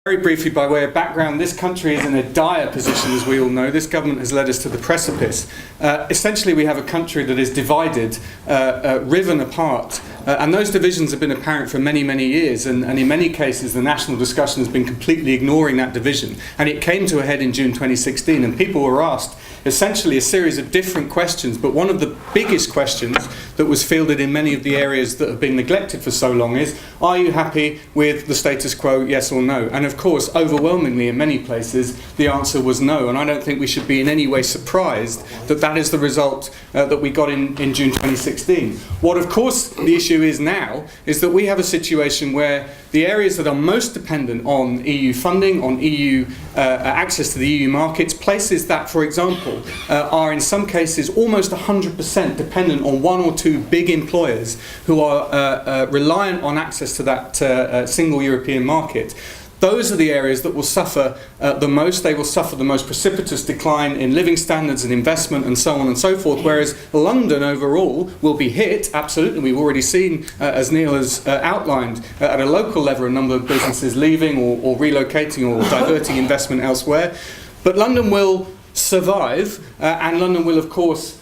Very briefly, by way of background, this country is in a dire position, as we all know. This government has led us to the precipice. Essentially, we have a country that is divided, riven apart, and those divisions have been apparent for many, many years, and in many cases the national discussion has been completely ignoring that division. And it came to a head in June 2016, and people were asked essentially a series of different questions, but one of the biggest questions that was fielded in many of the areas that have been neglected for so long is, are you happy with the status quo, yes or no? And of course, overwhelmingly in many places, the answer was no, and I don't think we should be in any way surprised that that is the result that we got in June 2016. What of course the issue is now is that we have a situation where the areas that are most dependent on EU funding, on EU access to the EU markets, places that, for example, are in some cases almost 100% dependent on one or two big employers who are reliant on access to that single European market. Those are the areas that will suffer the most. They will suffer the most precipitous decline in living standards and investment and so on and so forth, whereas London overall will be hit, absolutely. We've already seen, as Neil has outlined, at a local level a number of businesses leaving or relocating or diverting investment elsewhere. But London will survive, and London will, of course,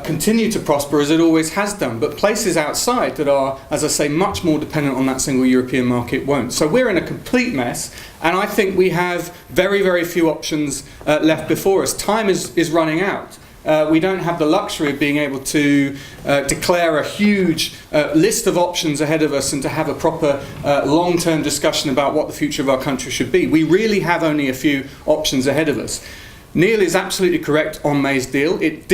continue to prosper as it always has done, but places outside that are, as I say, much more dependent on that single European market won't. So we're in a complete mess, and I think we have very, very few options left before us. Time is running out. We don't have the luxury of being able to declare a huge list of options ahead of us and to have a proper long-term discussion about what the future of our country should be. We really have only a few options ahead of us. Neil is absolutely correct on May's deal. It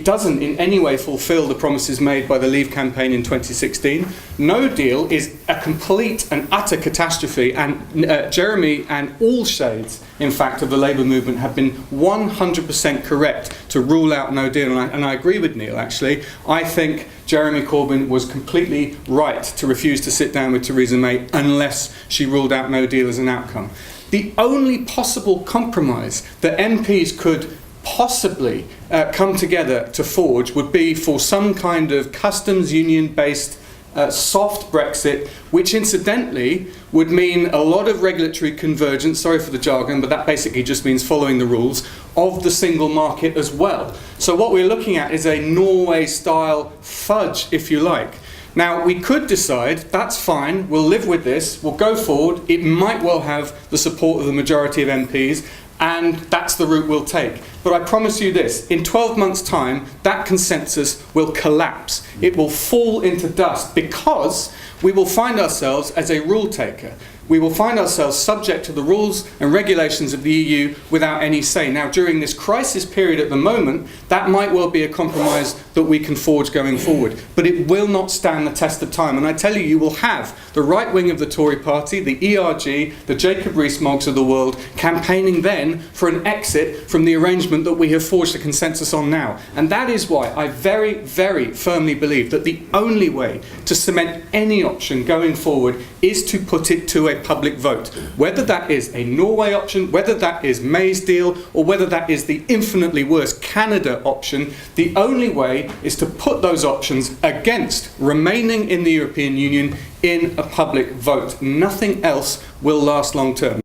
doesn't in any way fulfil the promises made by the Leave campaign in 2016. No deal is a complete and utter catastrophe, and Jeremy and all shades, in fact, of the Labour movement have been 100% correct to rule out no deal, and I agree with Neil, actually. I think Jeremy Corbyn was completely right to refuse to sit down with Theresa May unless she ruled out no deal as an outcome. The only possible compromise that MPs could possibly come together to forge would be for some kind of customs union-based soft Brexit, which incidentally would mean a lot of regulatory convergence, sorry for the jargon, but that basically just means following the rules of the single market as well. So what we're looking at is a Norway-style fudge, if you like. Now, we could decide, that's fine, we'll live with this, we'll go forward, it might well have the support of the majority of MPs, and that's the route we'll take. But I promise you this, in 12 months' time, that consensus will collapse. It will fall into dust because we will find ourselves as a rule taker. We will find ourselves subject to the rules and regulations of the EU without any say. Now, during this crisis period at the moment, that might well be a compromise that we can forge going forward, but it will not stand the test of time. And I tell you, you will have the right wing of the Tory party, the ERG, the Jacob Rees-Moggs of the world, campaigning then for an exit from the arrangement that we have forged a consensus on now. And that is why I very, very firmly believe that the only way to cement any option going forward is to put it to a public vote. Whether that is a Norway option, whether that is May's deal, or whether that is the infinitely worse Canada option, the only way is to put those options against remaining in the European Union in a public vote. Nothing else will last long term.